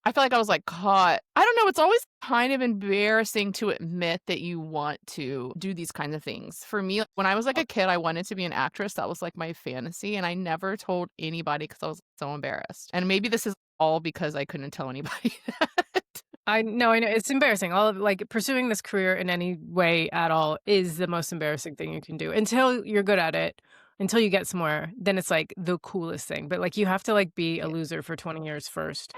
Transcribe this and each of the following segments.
I feel like I was like caught. I don't know. It's always kind of embarrassing to admit that you want to do these kinds of things. For me, when I was like a kid, I wanted to be an actress. That was like my fantasy. And I never told anybody because I was so embarrassed. And maybe this is all because I couldn't tell anybody that. I know, it's embarrassing. All of like pursuing this career in any way at all is the most embarrassing thing you can do until you're good at it. Until you get somewhere, then it's like the coolest thing. But like you have to like be a Yeah. loser for 20 years first.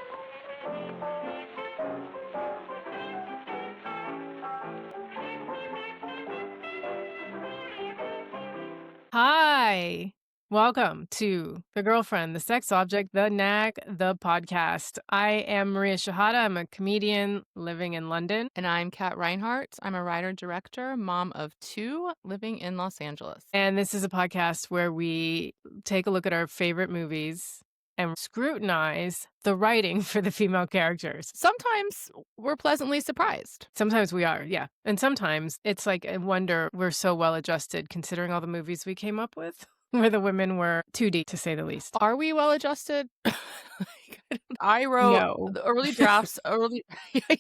Hi. Welcome to The Girlfriend, the Sex Object, the Nag, the podcast. I am Maria Shehata. I'm a comedian living in London. And I'm Cat Rhinehart. I'm a writer, director, mom of 2 living in Los Angeles. And this is a podcast where we take a look at our favorite movies and scrutinize the writing for the female characters. Sometimes we're pleasantly surprised. Sometimes we are, yeah. And sometimes it's like a wonder we're so well adjusted considering all the movies we came up with, where the women were 2D to say the least. Are we well adjusted? I wrote No. the early drafts, I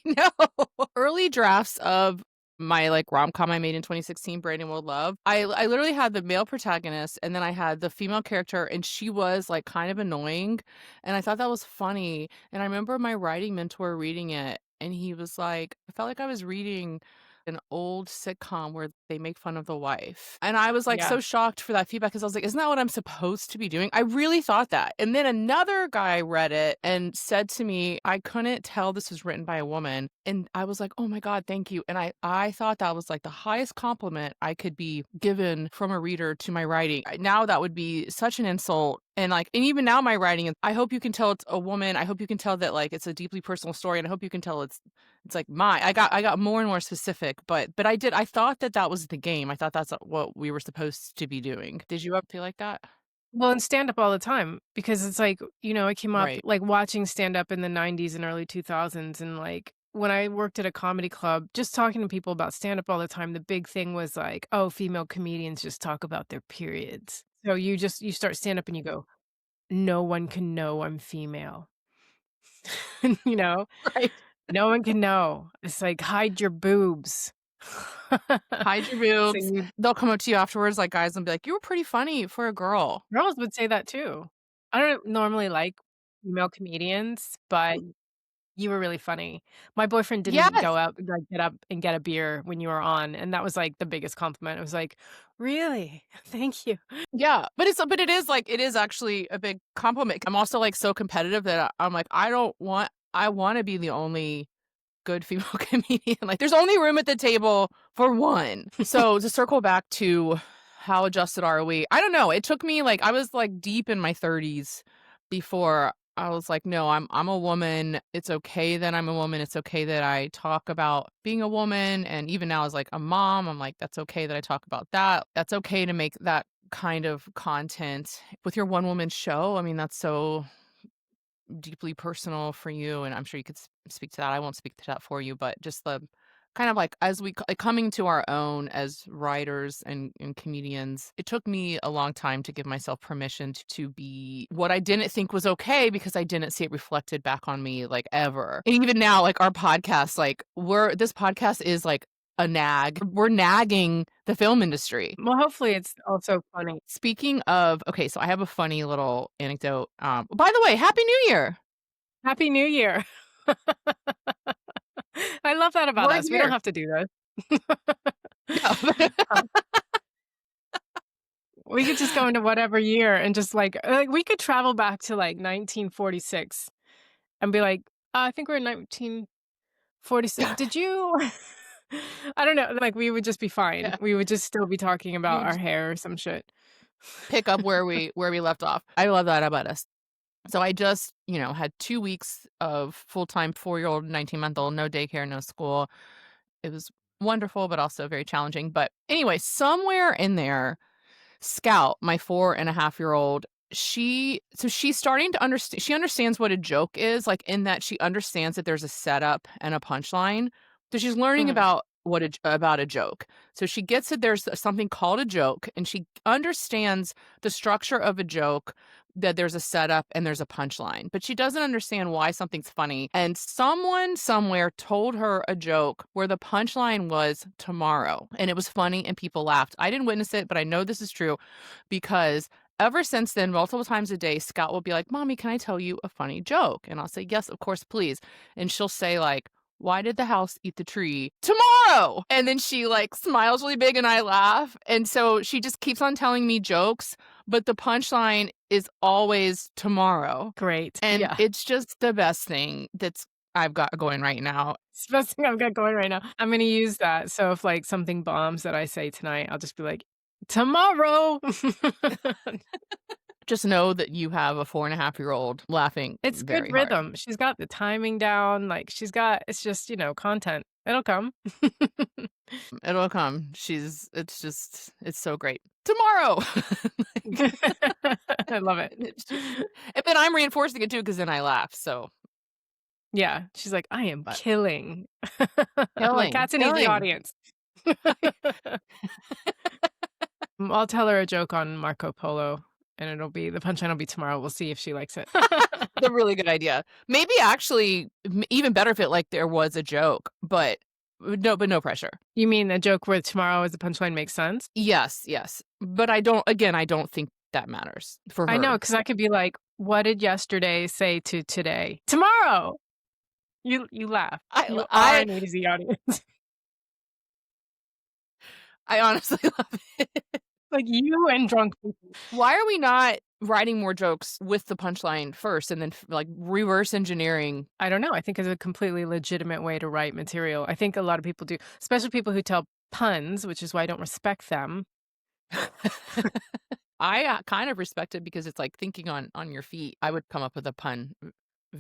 know, early drafts of my like rom-com I made in 2016, Brandon Will Love. I literally had the male protagonist and then I had the female character and she was like kind of annoying and I thought that was funny. And I remember my writing mentor reading it and he was like, I felt like I was reading an old sitcom where they make fun of the wife. And I was like Yeah. so shocked for that feedback because I was like, isn't that what I'm supposed to be doing? I really thought that. And then another guy read it and said to me, I couldn't tell this was written by a woman. And I was like, oh my God, thank you. And I thought that was like the highest compliment I could be given from a reader to my writing. Now that would be such an insult. And even now my writing, I hope you can tell it's a woman. I hope you can tell that like it's a deeply personal story. And I hope you can tell it's like I got more and more specific, but I thought that was the game. I thought that's what we were supposed to be doing. Did you ever feel like that? Well, and stand up all the time because it's like, I came up Right. like watching stand up in the 90s and early 2000s. And like when I worked at a comedy club, just talking to people about stand up all the time, the big thing was like, oh, female comedians just talk about their periods. So you start stand up and you go, no one can know I'm female. you know, Right. no one can know. It's like hide your boobs. Hide your So boobs. They'll come up to you afterwards, like guys, and be like, "You were pretty funny for a girl." girls would say that too. I don't normally like female comedians, but you were really funny. My boyfriend didn't Yes. go out, like, get up and get a beer when you were on, and that was, like, the biggest compliment. It was like, "Really? Thank you." Yeah, but it is like it is actually a big compliment. I'm also like so competitive that I'm like I want to be the only good female comedian. Like there's only room at the table for one. So to circle back to how adjusted are we? I don't know. It took me like I was like deep in my 30s before I was like, no, I'm a woman. It's okay that I'm a woman. It's okay that I talk about being a woman. And even now as like a mom, I'm like, that's okay that I talk about that. That's okay to make that kind of content with your one woman show. I mean, that's so deeply personal for you, and I'm sure you could speak to that. I won't speak to that for you, but just the kind of like as we like coming to our own as writers and comedians, it took me a long time to give myself permission to be what I didn't think was okay because I didn't see it reflected back on me like ever. And even now, like our podcast, like this podcast is like a nag. We're nagging the film industry. Well, hopefully it's also funny. Speaking of, okay, so I have a funny little anecdote. By the way, Happy New Year. Happy New Year. I love that about We're us. We don't here. have to do this. No. We could just go into whatever year and just like we could travel back to like 1946 and be like, I think we're in 1946. Did you? I don't know. Like we would just be fine. Yeah. We would just still be talking We about would our just hair or some shit. pick up where we left off. I love that about us. So I just, had 2 weeks of full-time 4-year-old, 19-month-old, no daycare, no school. It was wonderful, but also very challenging. But anyway, somewhere in there, Scout, my 4.5-year-old, she's starting to understand. She understands what a joke is, like in that she understands that there's a setup and a punchline. So she's learning Mhm. about about a joke. So she gets it. There's something called a joke, and she understands the structure of a joke, that there's a setup and there's a punchline, but she doesn't understand why something's funny. And someone somewhere told her a joke where the punchline was tomorrow, and it was funny and people laughed. I didn't witness it, but I know this is true because ever since then, multiple times a day, Scott will be like, "Mommy, can I tell you a funny joke?" And I'll say, "Yes, of course, please." And she'll say like, "Why did the house eat the tree tomorrow?" And then she like smiles really big and I laugh. And so she just keeps on telling me jokes, but the punchline is always tomorrow. Great. And Yeah. it's just the best thing that's I've got going right now. It's the best thing I've got going right now. I'm gonna use that. So if, like, something bombs that I say tonight, I'll just be like, "Tomorrow." Just know that you have a 4.5-year-old laughing It's good very hard. rhythm. She's got the timing down, like, it's just, content. It'll come. It'll come. It's so great. Tomorrow. Like, I love it. it's just, and then I'm reinforcing it too because then I laugh. So, Yeah, she's like, "I am but killing." I'm like, killing, "That's an easy killing. audience." I'll tell her a joke on Marco Polo, and the punchline will be tomorrow. We'll see if she likes it. A really good idea. Maybe actually even better if it like there was a joke, but no pressure. You mean a joke where tomorrow as the punchline makes sense? Yes, yes. But I don't think that matters for I know, her. because I could be like, "What did yesterday say to today?" Tomorrow! You laugh. I You are I an easy audience. I honestly love it. Like you and drunk people. Why are we not writing more jokes with the punchline first and then like reverse engineering? I don't know, I think it's a completely legitimate way to write material. I think a lot of people do, especially people who tell puns, which is why I don't respect them. I kind of respect it because it's like thinking on your feet. I would come up with a pun Well,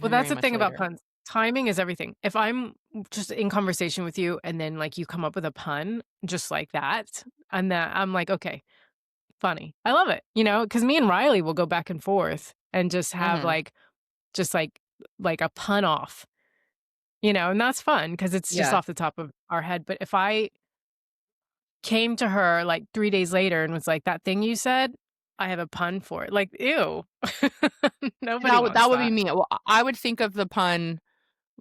that's very the much thing about later. puns. Timing is everything. If I'm just in conversation with you and then, like, you come up with a pun just like that, and that I'm like, "Okay, funny." I love it, because me and Riley will go back and forth and just have, Mhm. just like a pun off, and that's fun because it's just Yeah. off the top of our head. But if I came to her, like, 3 days later and was like, "That thing you said, I have a pun for it." Like, ew. Nobody wants That would be that. me. Well, I would think of the pun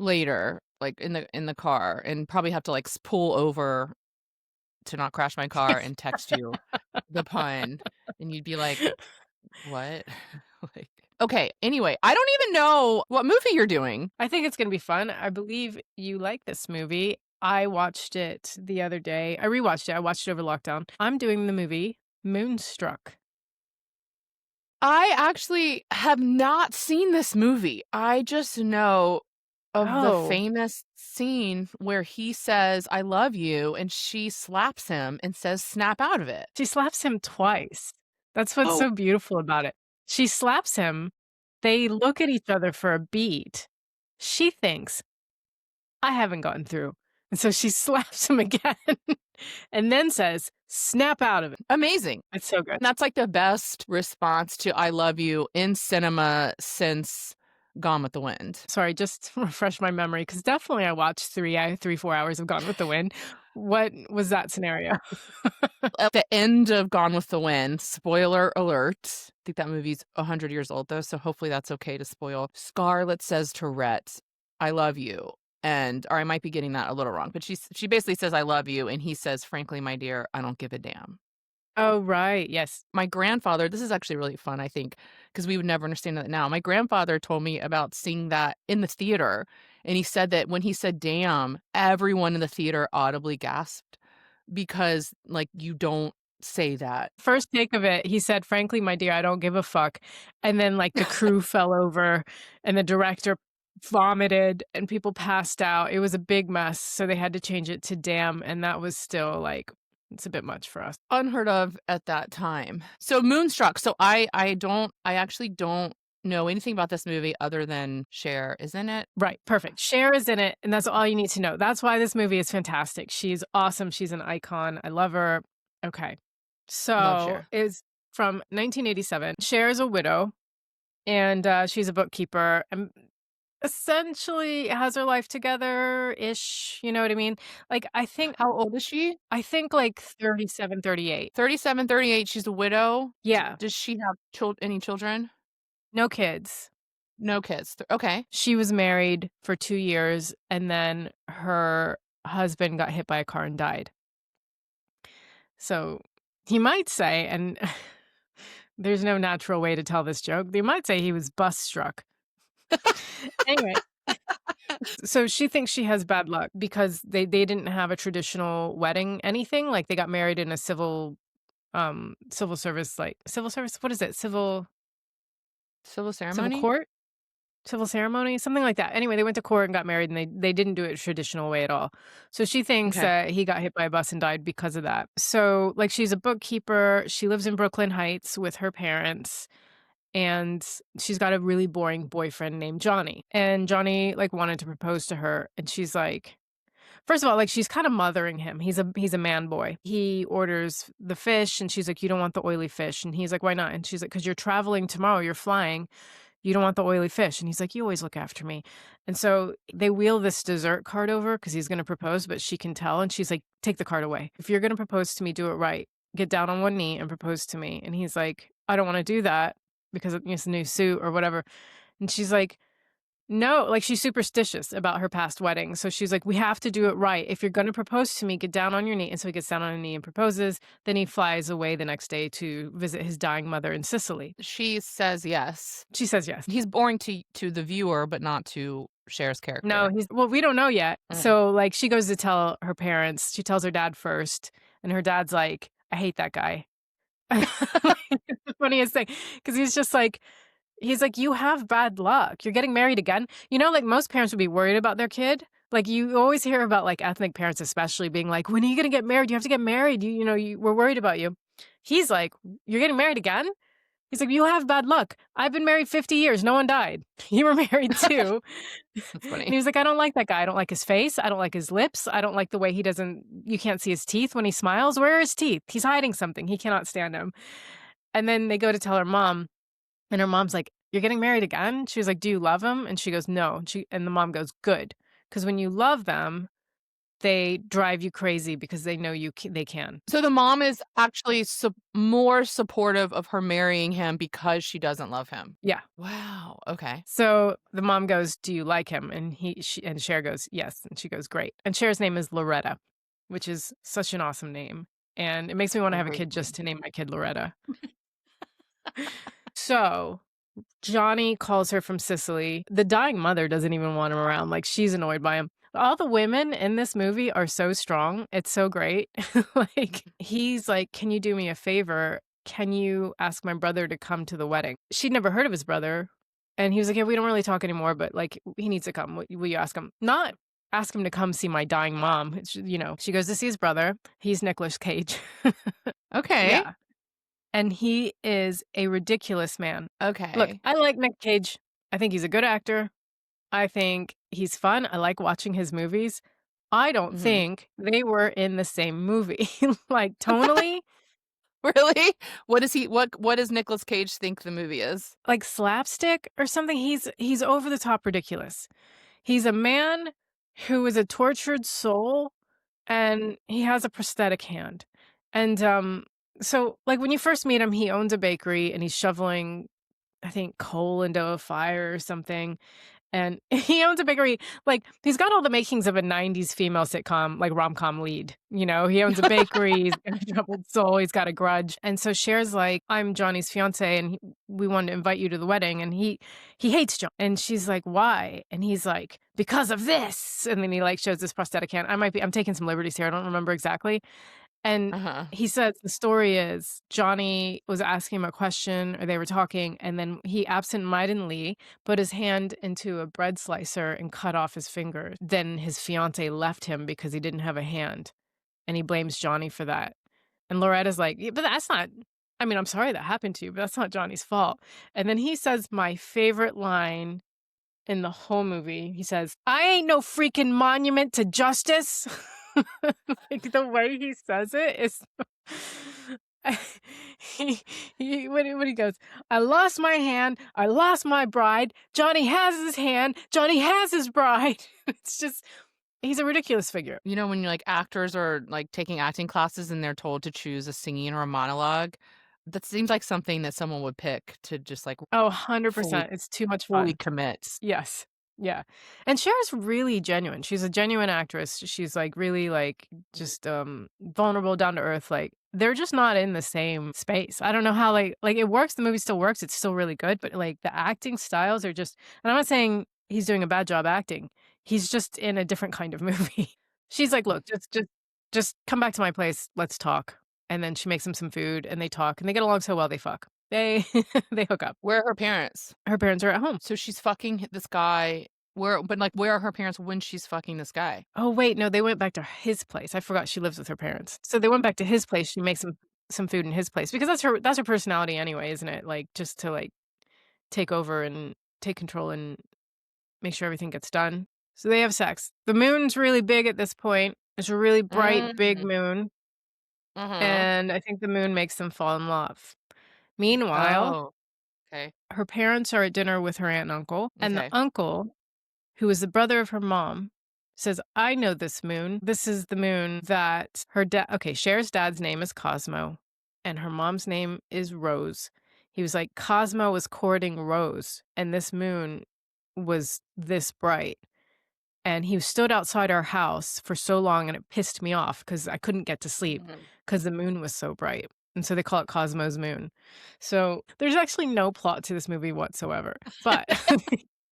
later, like in the car, and probably have to like pull over to not crash my car and text you the pun, and you'd be like, "What?" Like, okay. Anyway, I don't even know what movie you're doing. I think it's gonna be fun. I believe you like this movie. I watched it the other day. I rewatched it. I watched it over lockdown. I'm doing the movie Moonstruck. I actually have not seen this movie. I just know of the Oh, famous scene where he says, "I love you," and she slaps him and says, "Snap out of it." she slaps him twice. That's what's Oh, so beautiful about it. She slaps him. They look at each other for a beat. She thinks, I haven't gotten through. And so she slaps him again and then says, snap out of it. amazing. It's so good. That's like the best response to "I love you" in cinema since Gone with the Wind. Sorry, just to refresh my memory because definitely I watched 4 hours of Gone with the Wind. What was that scenario? At the end of Gone with the Wind, spoiler alert, I think that movie's 100 years old though, so hopefully that's okay to spoil. Scarlett says to Rhett, "I love you." Or I might be getting that a little wrong, but she basically says, "I love you," and he says, "Frankly, my dear, I don't give a damn." Oh, right. Yes. My grandfather, this is actually really fun, I think, because we would never understand that now. My grandfather told me about seeing that in the theater, and he said that when he said "damn," everyone in the theater audibly gasped because, like, you don't say that. First take of it, he said, frankly, my dear, I don't give a fuck. And then, like, the crew fell over and the director vomited and people passed out. It was a big mess. So they had to change it to damn. And that was still like, it's a bit much for us. Unheard of at that time. So Moonstruck. So I actually don't know anything about this movie other than Cher is in it. Right. Perfect. Cher is in it. And that's all you need to know. That's why this movie is fantastic. She's awesome. She's an icon. I love her. Okay. Love So Cher. it's from 1987. Cher is a widow and she's a bookkeeper. And essentially has her life together-ish, you know what I mean? Like, How old is she? I think, like, 37, 38. 37, 38. She's a widow. Yeah. Does she have any children? No kids. No kids. Okay. She was married for 2 years, and then her husband got hit by a car and died. So, he might say, and there's no natural way to tell this joke, they might say he was bus struck. Anyway, so she thinks she has bad luck because they didn't have a traditional wedding anything, like, they got married in a civil service, like civil service? What is it? Civil Civil ceremony? court? Civil ceremony? Something like that. Anyway, they went to court and got married, and they didn't do it a traditional way at all. So she thinks Okay. that he got hit by a bus and died because of that. So, like, she's a bookkeeper, she lives in Brooklyn Heights with her parents, and she's got a really boring boyfriend named Johnny. And Johnny, like, wanted to propose to her, and she's like, first of all, like, she's kinda mothering him. He's a man boy. He orders the fish, and she's like, "You don't want the oily fish." And he's like, "Why not?" And she's like, "'Cause you're traveling tomorrow, you're flying. You don't want the oily fish." And he's like, "You always look after me." And so they wheel this dessert cart over because he's gonna propose, but she can tell, and she's like, "Take the cart away. If you're gonna propose to me, do it right. Get down on one knee and propose to me." And he's like, "I don't wanna do that because it's a new suit or whatever." And she's like, no, like, she's superstitious about her past weddings, so she's like, "We have to do it right. If you're gonna propose to me, get down on your knee." And so he gets down on a knee and proposes, then he flies away the next day to visit his dying mother in Sicily. She says yes. She says yes. He's boring to the viewer, but not to Cher's No, character. we don't know yet. Mm. So, like, she goes to tell her parents, she tells her dad first, and her dad's like, "I hate that guy." It's the funniest thing because he's like, "You have bad luck. You're getting married again." You know, like, most parents would be worried about their kid. Like, you always hear about, like, ethnic parents especially being like, "When are you gonna get married? You have to get married. We're worried about you." He's like, "You're getting married again?" He's like, "You have bad luck. I've been married 50 years. No one died. You were married too." That's And funny. he was like, "I don't like that guy. I don't like his face. I don't like his lips. I don't like the way you can't see his teeth when he smiles. Where are his teeth? He's hiding something. He cannot stand him." And then they go to tell her mom, and her mom's like, "You're getting married again?" She was like, "Do you love him?" And she goes, "No." And the mom goes, "Good. Because when you love them, they drive you crazy because they know they can." So the mom is actually more supportive of her marrying him because she doesn't love him. Yeah. Wow, okay. So the mom goes, "Do you like him?" And Cher goes, "Yes." And she goes, "Great." And Cher's name is Loretta, which is such an awesome name. And it makes me want to have a Great kid just name. to name my kid Loretta. So Johnny calls her from Sicily. The dying mother doesn't even want him around. Like, she's annoyed by him. All the women in this movie are so strong. It's so great. Like, he's like, "Can you do me a favor? Can you ask my brother to come to the wedding?" She'd never heard of his brother. And he was like, "Yeah, we don't really talk anymore, but, like, he needs to come. Will you ask him?" Not ask him to come see my dying mom. She goes to see his brother. He's Nicolas Cage. Okay, Yeah. And he is a ridiculous man. Look, okay. I like Nick Cage. I think he's a good actor. I think he's fun. I like watching his movies. I don't Mhm. think they were in the same movie. Like, tonally, Really? What does Nicolas Cage think the movie is? like slapstick or something, he's over the top ridiculous. He's a man who is a tortured soul, and he has a prosthetic hand. And, so, like, when you first meet him, he owns a bakery, and he's shoveling, I think, coal into a fire or something. And he owns a bakery. Like, he's got all the makings of a '90s female sitcom, like, rom-com lead, you know? He owns a bakery, he's got a troubled soul, he's got a grudge, and so Cher's like, "I'm Johnny's fiancé, and we wanted to invite you to the wedding," and he hates John, and she's like, "Why?" And he's like, "Because of this," and then he, like, shows this prosthetic hand. I'm taking some liberties here, I don't remember exactly, and Uh-huh. he says the story is Johnny was asking him a question, or they were talking, and then he absentmindedly put his hand into a bread slicer and cut off his finger. Then his fiancée left him because he didn't have a hand, and he blames Johnny for that. And Loretta's like, "Yeah, but that's not, I mean, I'm sorry that happened to you, but that's not Johnny's fault." And then he says my favorite line in the whole movie. He says, "I ain't no freaking monument to justice." Like, the way he says it is when he goes, "I lost my hand, I lost my bride, Johnny has his hand, Johnny has his bride." It's just, he's a ridiculous figure. You know, when, like, actors are, like, taking acting classes and they're told to choose a singing or a monologue, That seems like something that someone would pick to just, like, Oh, fully 100%. It's too much fully fun. commit. Yes. Yeah. And Cher's really genuine. She's a genuine actress. She's, like, really, like, just, vulnerable, down to earth, like, they're just not in the same space. I don't know how, like, it works, the movie still works, it's still really good, but, like, the acting styles are just and I'm not saying he's doing a bad job acting. He's just in a different kind of movie. She's like, "Look, just come back to my place, let's talk." And then she makes him some food, and they talk, and they get along so well, they fuck. They they hook up. Where are her parents? Her parents are at home. So she's fucking this guy where are her parents when she's fucking this guy? Oh, wait, no, they went back to his place. I forgot she lives with her parents. So they went back to his place, she makes some food in his place because that's her personality anyway, isn't it? Like, just to, like, take over and take control and make sure everything gets done. So they have sex. The moon's really big at this point. It's a really bright, big Mhm. moon, Mhm. and I think the moon makes them fall in love. Meanwhile, Oh, okay. her parents are at dinner with her aunt and uncle, and the Okay. uncle, who is the brother of her mom, says, "I know this moon. This is the moon that her dad." Okay, Cher's dad's name is Cosmo, and her mom's name is Rose. He was like, Cosmo was courting Rose, and this moon was this bright. And he stood outside our house for so long, and it pissed me off because I couldn't get to sleep Mhm. because the moon was so bright. And so they call it Cosmo's moon. So there's actually no plot to this movie whatsoever. But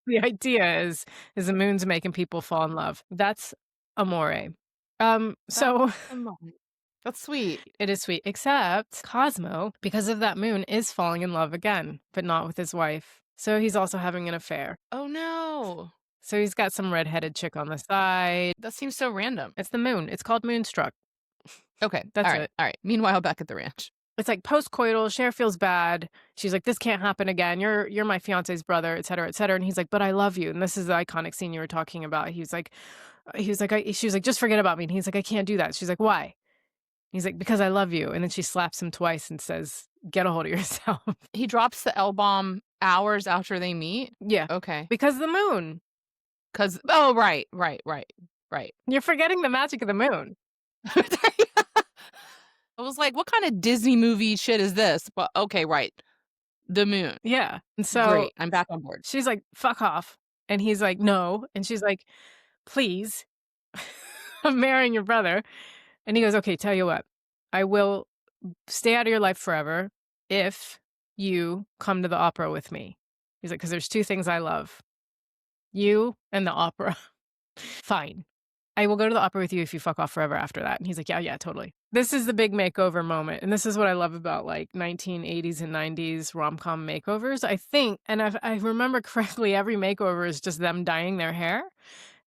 the idea is the moon's making people fall in love. That's amore. That's So that's sweet. it is sweet, except Cosmo, because of that moon, is falling in love again, but not with his wife. So he's also having an affair. Oh, no. So he's got some redheaded chick on the side. That seems so random. It's the moon. It's called Moonstruck. Okay. That's Alright, it. alright. Meanwhile, back at the ranch. It's like postcoital. Cher feels bad. She's like, "This can't happen again. You're my fiance's brother, et cetera, et cetera." And he's like, "But I love you." And this is the iconic scene you were talking about. She was like, "Just forget about me." And he's like, "I can't do that." She's like, "Why?" He's like, "Because I love you." And then she slaps him twice and says, "Get a hold of yourself." He drops the L-bomb hours after they meet? Yeah, Okay. because the moon. 'Cause oh, right, right, right, right. You're forgetting the magic of the moon. I was like, "What kinda Disney movie shit is this?" But okay, right. The moon. Yeah. And so Great. I'm back on board. she's like, "Fuck off." And he's like, "No." And she's like, "Please, I'm marrying your brother." And he goes, "Okay, tell you what, I will stay out of your life forever if you come to the opera with me." He's like, "'Cause there's two things I love, you and the opera." "Fine. I will go to the opera with you if you fuck off forever after that." And he's like, "Yeah, yeah, totally." This is the big makeover moment, and this is what I love about, like, 1980s and 90s rom-com makeovers, I think, and if I remember correctly, every makeover is just them dyeing their hair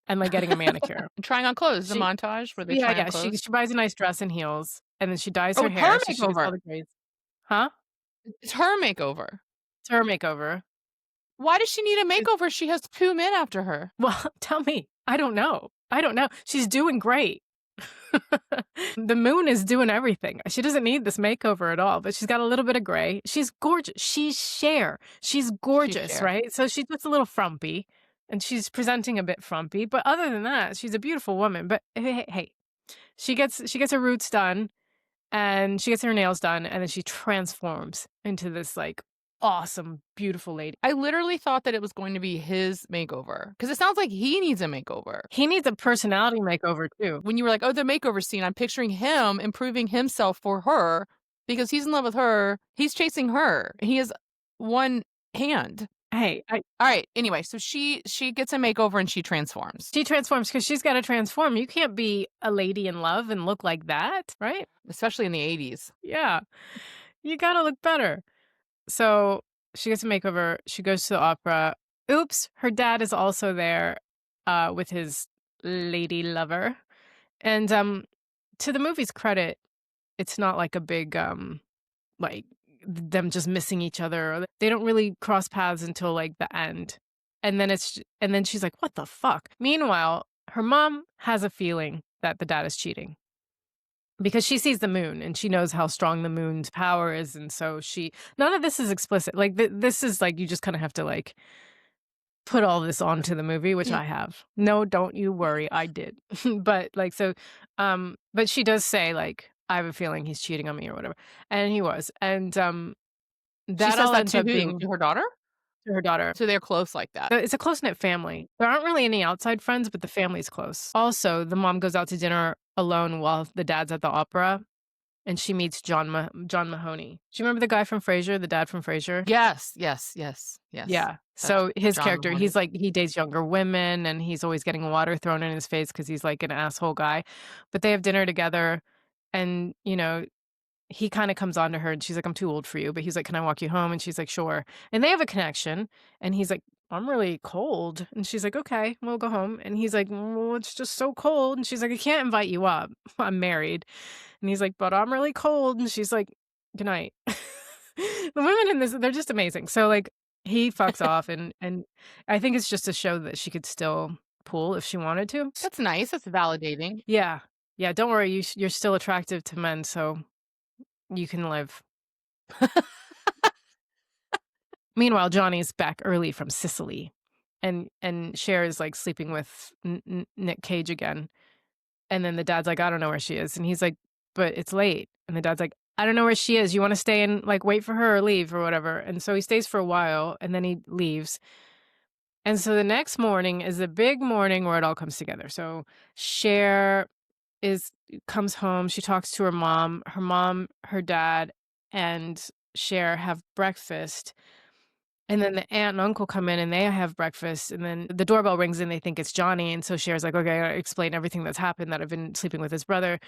and, like, getting a manicure. Trying on clothes, the She montage where they Yeah, try on yeah, she clothes. she buys a nice dress and heels, and then she dyes Oh, her it's her hair, so she gets makeover. all the grades. Huh? It's her makeover. It's her makeover. Why does she need a She's makeover? She has 2 men after her. Well, tell me. I don't know. I don't know. She's doing great. The moon is doing everything. She doesn't need this makeover at all, but she's got a little bit of gray. She's gorgeous. She's Cher. She's She's gorgeous, Cher. right? So she looks a little frumpy, and she's presenting a bit frumpy, but other than that, she's a beautiful woman. But hey, she gets her roots done, and she gets her nails done, and then she transforms into this, like, awesome, beautiful lady. I literally thought that it was going to be his makeover, 'cause it sounds like he needs a makeover. He needs a personality makeover too. When you were like, "Oh, the makeover scene," I'm picturing him improving himself for her because he's in love with her. He's chasing her. He has one hand. Hey, Alright, anyway, so she gets a makeover and she transforms, she transforms because 'cause she's gotta transform. You can't be a lady in love and look like that, right? especially in the '80s. Yeah. You gotta look better. So, she gets a makeover, she goes to the opera. Oops, her dad is also there, with his lady lover. And, to the movie's credit, it's not like a big, like, them just missing each other, or they don't really cross paths until, like, the end. And then she's like, "What the fuck?" Meanwhile, her mom has a feeling that the dad is cheating because she sees the moon and she knows how strong the moon's power is, and so none of this is explicit. Like, this is, like, you just kinda have to, like, put all this onto the movie, which I have. No, don't you worry, I did. But, like, so, but she does say, like, I have a feeling he's cheating on me or whatever, and he was, and, She that says all that ends to up who? being To her daughter? to her daughter. So they're close like that. It's a close-knit family. There aren't really any outside friends, but the family's close. Also, the mom goes out to dinner alone while the dad's at the opera, and she meets John Mahoney. Do you remember the guy from Frasier, the dad from Frasier? Yes, yes, yes, yes. Yeah. That's So his John character, Mahoney. he's like he dates younger women, and he's always getting water thrown in his face because he's like an asshole guy. But they have dinner together, and, he kinda comes on to her, and she's like, "I'm too old for you," but he's like, "Can I walk you home?" And she's like, "Sure." And they have a connection, and he's like, "I'm really cold." And she's like, "Okay, we'll go home." And he's like, "Well, it's just so cold." And she's like, "I can't invite you up. I'm married." And he's like, "But I'm really cold." And she's like, "Good night." The women in this, they're just amazing. So, like, he fucks off, and I think it's just to show that she could still pull if she wanted to. That's nice, that's validating. Yeah. Yeah, don't worry, you're still attractive to men, so you can live. Meanwhile, Johnny's back early from Sicily, and Cher is, like, sleeping with Nick Cage again, and then the dad's like, "I don't know where she is," and he's like, "But it's late," and the dad's like, "I don't know where she is. You wanna stay and, like, wait for her or leave or whatever?" And so he stays for a while, and then he leaves, and so the next morning is a big morning where it all comes together. So Cher is comes home, she talks to her mom, her dad, and Cher have breakfast. And then the aunt and uncle come in and they have breakfast, and then the doorbell rings and they think it's Johnny, and so Cher's like, "Okay, I gotta explain everything that's happened, that I've been sleeping with his brother."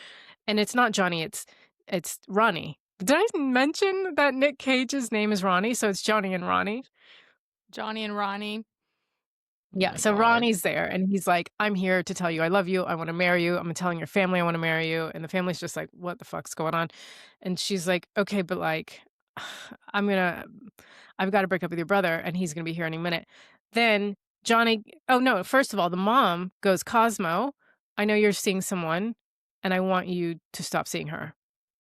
And it's not Johnny, it's Ronnie. Did I mention that Nick Cage's name is Ronnie? So it's Johnny and Ronnie. Johnny and Ronnie. Oh Yeah, my so god. Ronnie's there and he's like, "I'm here to tell you I love you. I wanna marry you. I'm telling your family I wanna marry you." And the family's just like, "What the fuck's going on?" And she's like, "Okay, but, like, I'm gonna I've gotta break up with your brother, and he's gonna be here any minute." Then Johnny oh, no, first of all, the mom goes, "Cosmo, I know you're seeing someone, and I want you to stop seeing her."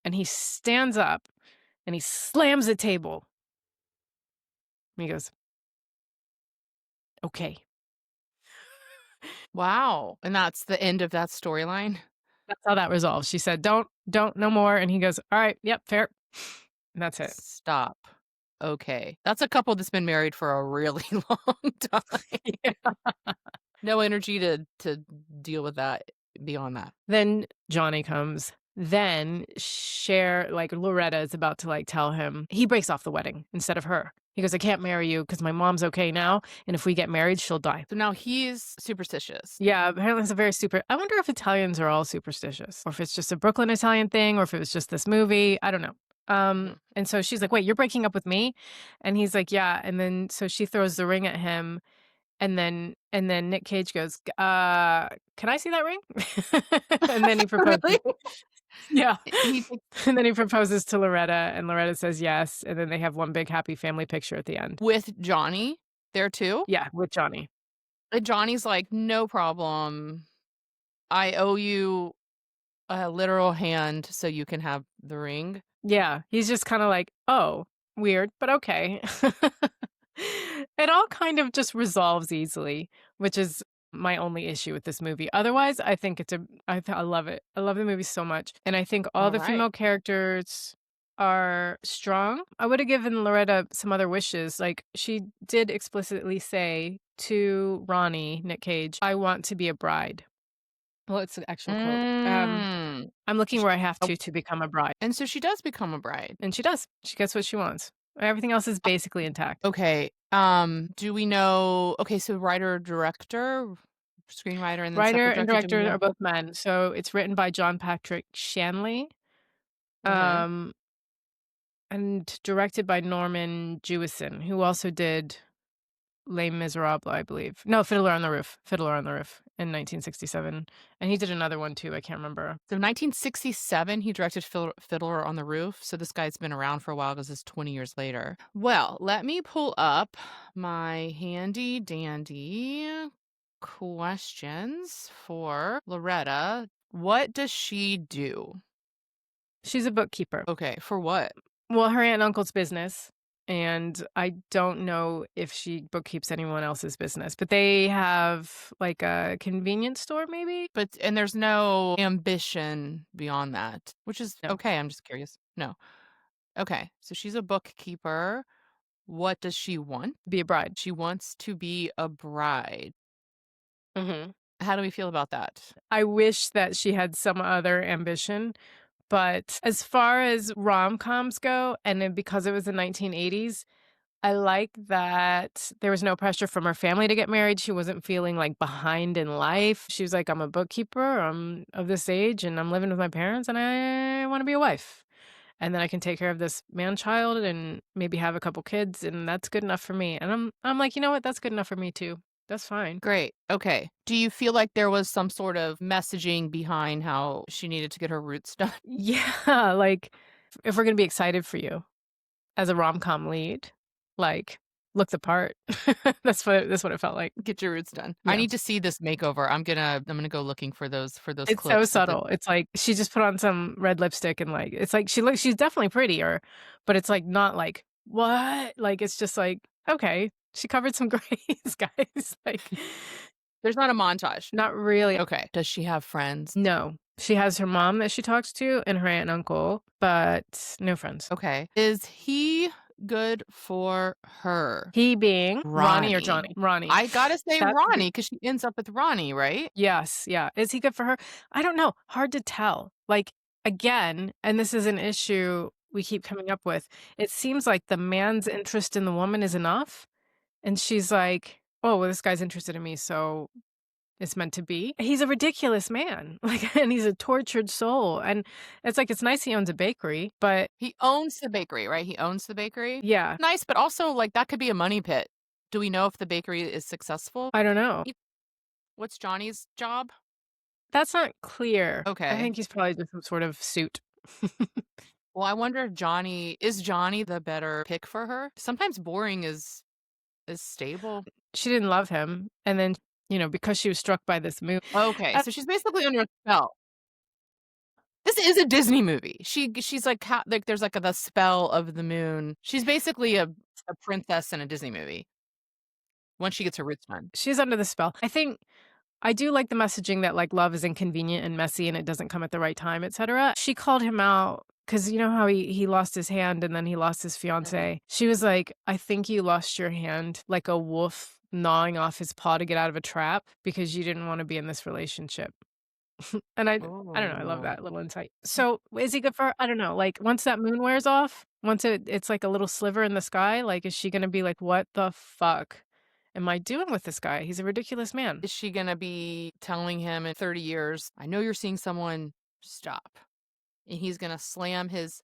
And he stands up, and he slams the table, and he goes, "Okay." Wow, and that's the end of that storyline? That's how that resolves. She said, "Don't, no more," and he goes, "Alright, yep, fair." And that's it. Stop. Okay. That's a couple that's been married for a really long time. Yeah. No energy to deal with that beyond that. Then Johnny comes. Then Cher, like, Loretta is about to, like, tell him he breaks off the wedding instead of her. He goes, "I can't marry you because my mom's okay now, and if we get married, she'll die." So now he's superstitious. Yeah, apparently it's a very super I wonder if Italians are all superstitious, or if it's just a Brooklyn Italian thing, or if it was just this movie, I don't know. Mm. And so she's like, "Wait, you're breaking up with me?" And he's like, "Yeah," and then so she throws the ring at him. And then Nick Cage goes, can I see that ring?" And then he proposes. Really? Yeah. He takes And then he proposes to Loretta, and Loretta says yes, and then they have one big happy family picture at the end. with Johnny there too? Yeah, with Johnny. And Johnny's like, "No problem. I owe you a literal hand so you can have the ring." Yeah, he's just kinda like, "Oh, weird, but okay." It all kind of just resolves easily, which is my only issue with this movie. Otherwise, I think I love it. I love the movie so much, and I think all the Alright. female characters are strong. I would have given Loretta some other wishes. Like, she did explicitly say to Ronnie, Nick Cage, "I want to be a bride." Well, it's the actual quote. Mm. "I'm looking Sh where I have oh, to become a bride." and so she does become a bride. And she does. She gets what she wants. Everything else is basically intact. Okay, do we know okay, so writer, director, screenwriter, and then Writer separate and director, do we director know? are both men, so it's written by John Patrick Shanley, Okay. um, and directed by Norman Jewison, who also did Les Miserables, I believe. No, Fiddler on the Roof in 1967, and he did another one too, I can't remember. So 1967, he directed Fiddler on the Roof, so this guy's been around for a while 'cause it's 20 years later. Well, let me pull up my handy dandy questions for Loretta. What does she do? She's a bookkeeper. Okay, for what? Well, her aunt and uncle's business. and I don't know if she bookkeeps anyone else's business, but they have, like, a convenience store maybe? But and there's no ambition beyond that, which is No, okay, I'm just curious. No. Okay, so she's a bookkeeper. What does she want? be a bride. She wants to be a bride. Mhm. How do we feel about that? I wish that she had some other ambition, but as far as rom-coms go, and then because it was the 1980s, I like that there was no pressure from her family to get married. She wasn't feeling, like, behind in life. She was like, "I'm a bookkeeper, I'm of this age, and I'm living with my parents, and I wanna be a wife. And then I can take care of this man-child and maybe have a couple kids, and that's good enough for me." And I'm like, "You know what? That's good enough for me too. That's fine." Great. Okay. Do you feel like there was some sort of messaging behind how she needed to get her roots done? Yeah, like, if we're gonna be excited for you as a rom-com lead, like, look the part. That's what it felt like. Get your roots done. I Yeah. need to see this makeover. I'm gonna go looking for those It's so clips of the subtle. It's like she just put on some red lipstick and, like, it's like she's definitely prettier, but it's, like, not like, "What?" Like, it's just like, "Okay, she covered some grays, guys." Like, there's not a montage. not really. Okay. Does she have friends? No. She has her mom that she talks to and her aunt and uncle, but no friends. Okay. Is he good for her? He being Ronnie or Ronnie. Johnny? Ronnie. I gotta say That's a good. Ronnie because she ends up with Ronnie, right? Yes, yeah. Is he good for her? I don't know. Hard to tell. Like, again, and this is an issue we keep coming up with, it seems like the man's interest in the woman is enough, and she's like, "Oh, well, this guy's interested in me, so it's meant to be." He's a ridiculous man, like, and he's a tortured soul, and it's like, it's nice he owns a bakery, but He owns the bakery, right? He owns the bakery. yeah, Nice, but also, like, that could be a money pit. Do we know if the bakery is successful? I don't know. He What's Johnny's job? That's not clear. I Okay. think he's probably just some sort of suit. Well, I wonder if Johnny the better pick for her? Sometimes boring is stable. She didn't love him, and then, because she was struck by this movie. Okay, so she's basically under a spell. This is a Disney movie. She's like there's like the spell of the moon. She's basically a princess in a Disney movie once she gets her roots done. She's under the spell. I think I do like the messaging that, like, love is inconvenient and messy and it doesn't come at the right time, etcetera. She called him out because you know how he lost his hand and then he lost his Mhm. fiancée? She was like, "I think you lost your hand like a wolf gnawing off his paw to get out of a trap because you didn't wanna be in this relationship." And I don't know, I love Oh. that little insight. So, is he good for her? I don't know, like, once that moon wears off, once it's like a little sliver in the sky, like, is she gonna be like, "What the fuck am I doing with this guy? He's a ridiculous man." Is she gonna be telling him in 30 years, "I know you're seeing someone, stop." And he's gonna slam his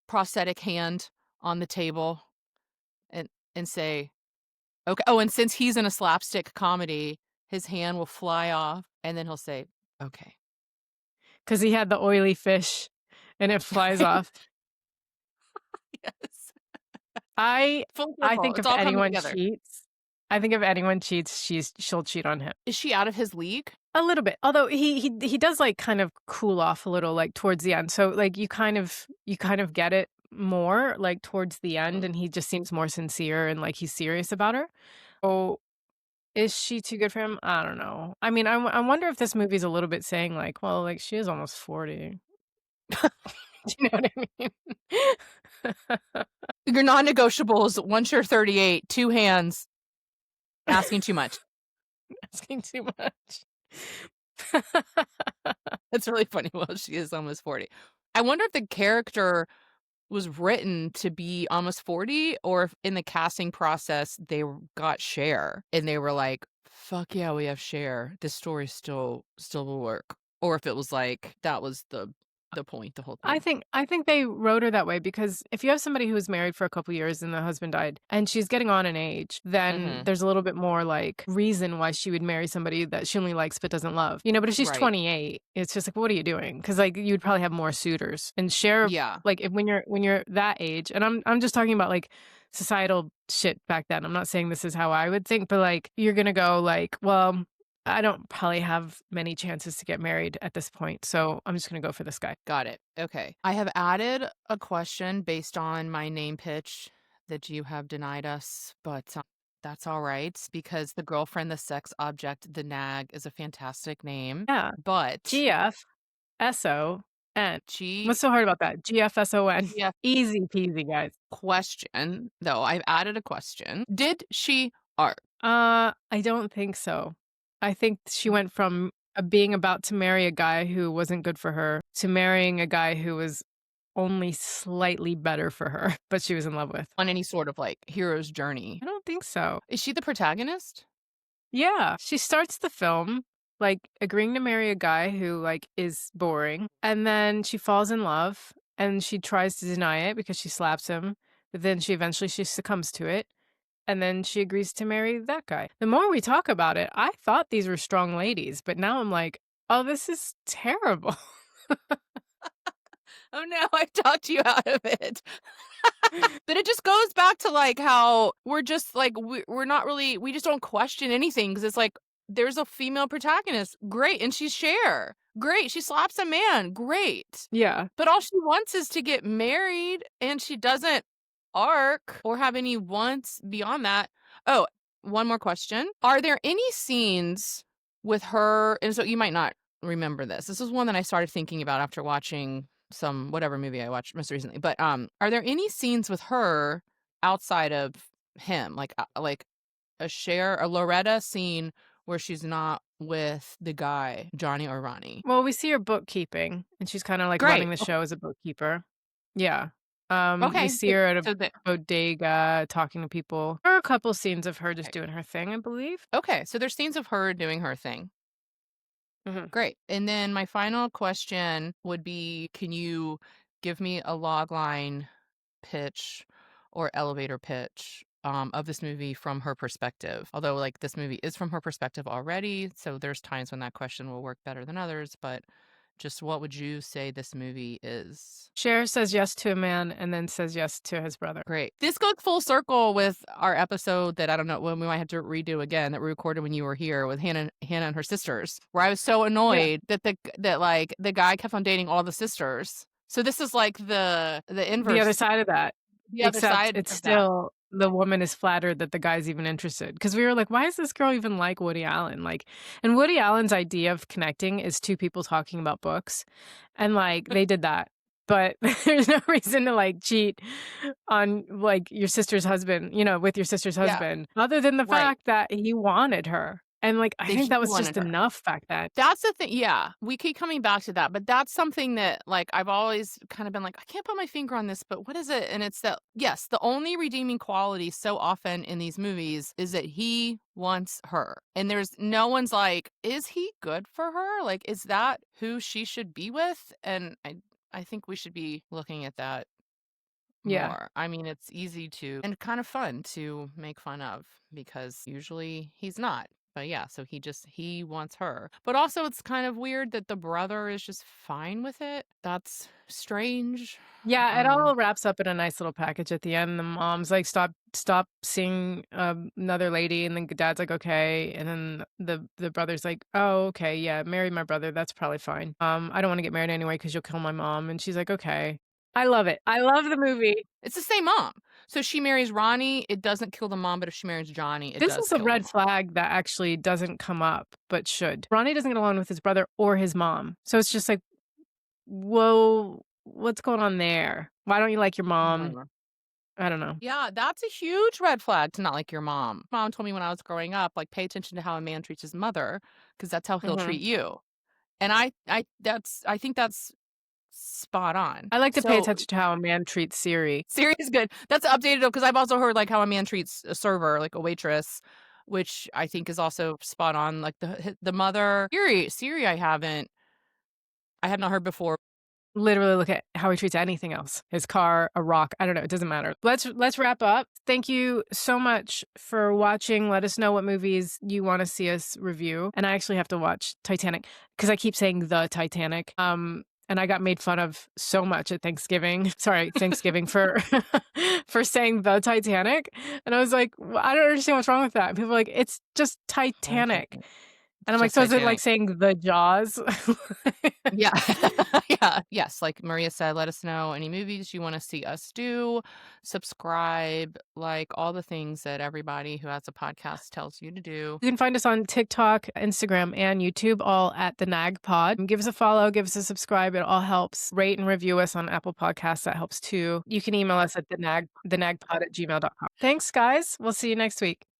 prosthetic hand on the table and say, "Okay." Oh, and since he's in a slapstick comedy, his hand will fly off and then he'll say, "Okay." 'Cause he had the oily fish and it flies off. Yes. I Full I circle. think It's if all coming anyone together. cheats I think if anyone cheats, she'll cheat on him. Is she out of his league? A little bit, although he does, like, kind of cool off a little, like, towards the end, so, like, you kind of get it more, like, towards the end, Mm. and he just seems more sincere and, like, he's serious about her. Oh, is she too good for him? I don't know. I mean, I wonder if this movie's a little bit saying, like, well, like, she is almost 40. Do you know what I mean? Your non-negotiables, once you're 38, 2 hands, asking too much. Asking too much. It's really funny. Well, she is almost 40. I wonder if the character was written to be almost 40 or if in the casting process got Cher and they were like, "Fuck yeah, we have Cher. This story still will work." Or if it was like that was the point, the whole I thing. think I think they wrote her that way because if you have somebody who was married for a couple years and the husband died and she's getting on in age, then Mhm. there's a little bit more like reason why she would marry somebody that she only likes but doesn't love. But if she's Right. 28, it's just like, what are you doing? Because like you'd probably have more suitors and share Yeah. like if when you're that age, and I'm just talking about like societal shit back then. I'm not saying this is how I would think, but like you're gonna go like, well, I don't probably have many chances to get married at this point, so I'm just gonna go for this guy. Got it. Okay. I have added a question based on my name pitch that you have denied us, but that's all right because the girlfriend, the sex object, the nag is a fantastic name. Yeah. But GFSON. G What's so hard about that? GFSON. GF Easy peasy, guys. question, though, I've added a question. Did she arc? I don't think so. I think she went from being about to marry a guy who wasn't good for her to marrying a guy who was only slightly better for her, but she was in love with. On any sort of like hero's journey? I don't think so. Is she the protagonist? Yeah, she starts the film like agreeing to marry a guy who like is boring, and then she falls in love and she tries to deny it because she slaps him, but then she succumbs to it. And then she agrees to marry that guy. The more we talk about it, I thought these were strong ladies, but now I'm like, oh, this is terrible. Oh no, I've talked you out of it. But it just goes back to like how we're just like we're not really, we just don't question anything because it's like there's a female protagonist, great, and she's Cher, great, she slaps a man, great, Yeah. but all she wants is to get married, and she doesn't arc or have any wants beyond that. Oh, one more question: are there any scenes with her? And so you might not remember this. This is one that I started thinking about after watching some whatever movie I watched most recently. But are there any scenes with her outside of him, like a Cher, a Loretta scene where she's not with the guy, Johnny or Ronnie? Well, we see her bookkeeping, and she's kind of like Great. running the show as a bookkeeper. Yeah. Okay. We see her at a So the, bodega talking to people. There are a couple scenes of her just doing her thing, I believe. okay, so there's scenes of her doing her thing. Great. And then my final question would be, can you give me a log line pitch or elevator pitch of this movie from her perspective? Although, like, this movie is from her perspective already, so there's times when that question will work better than others, but just what would you say this movie is? Cher says yes to a man and then says yes to his brother. Great. This goes full circle with our episode that I don't know when we might have to redo again that we recorded when you were here with Hannah and her sisters, where I was so annoyed that the guy kept on dating all the sisters. So this is like the inverse. The other side of that. The other Except side it's of still the woman is flattered that the guy's even interested. Because we were like, why is this girl even like Woody Allen? Like, and Woody Allen's idea of connecting is two people talking about books. And like, they did that. But there's no reason to like cheat on like your sister's husband, you know, with your sister's Yeah. husband, other than the Right. fact that he wanted her. And like, I That think he that was wanted just her. enough back then. That's the thing. Yeah, we keep coming back to that, but that's something that like I've always kind of been like, I can't put my finger on this, but what is it? And it's that, yes, the only redeeming quality so often in these movies is that he wants her. And there's no one's like, is he good for her? Like, is that who she should be with? And I think we should be looking at that Yeah. more. I mean, it's easy to and kind of fun to make fun of because usually he's not. But yeah, so he wants her. But also it's kind of weird that the brother is just fine with it. That's strange. Yeah, it all wraps up in a nice little package at the end. The mom's like, stop seeing another lady, and then dad's like, okay, and then the brother's like, oh, okay, yeah, marry my brother, that's probably fine. I don't want to get married anyway because you'll kill my mom, and she's like, okay. I love it. I love the movie. It's the same mom. So she marries Ronnie, it doesn't kill the mom, but if she marries Johnny, it This does is a kill red the mom. flag that actually doesn't come up, but should. Ronnie doesn't get along with his brother or his mom, so it's just like, whoa, what's going on there? Why don't you like your mom? I don't know. Yeah, that's a huge red flag to not like your mom. Mom told me when I was growing up, like, pay attention to how a man treats his mother, because that's how he'll treat you. And I think that's spot on. I like to pay So attention to how a man treats Siri. Siri is good. That's updated though, because I've also heard like how a man treats a server, like a waitress, which I think is also spot on. Like the mother Siri, I have not heard before. Literally look at how he treats anything else. His car, a rock, I don't know, it doesn't matter. Let's wrap up. Thank you so much for watching. Let us know what movies you want to see us review. And I actually have to watch Titanic because I keep saying the Titanic. And I got made fun of so much at Thanksgiving. Sorry, Thanksgiving for for saying the Titanic. And I was like, I don't understand what's wrong with that. And people are like, it's just Titanic. And I'm like, just "So by is it like doing. saying the Jaws?" Yeah. Yeah. Yes, like Maria said, let us know any movies you wanna see us do, subscribe, like, all the things that everybody who has a podcast tells you to do. You can find us on TikTok, Instagram, and YouTube, all at the Nag Pod. Give us a follow, give us a subscribe. It all helps. Rate and review us on Apple Podcasts. That helps too. You can email us at thenagpod@gmail.com. Thanks, guys. We'll see you next week.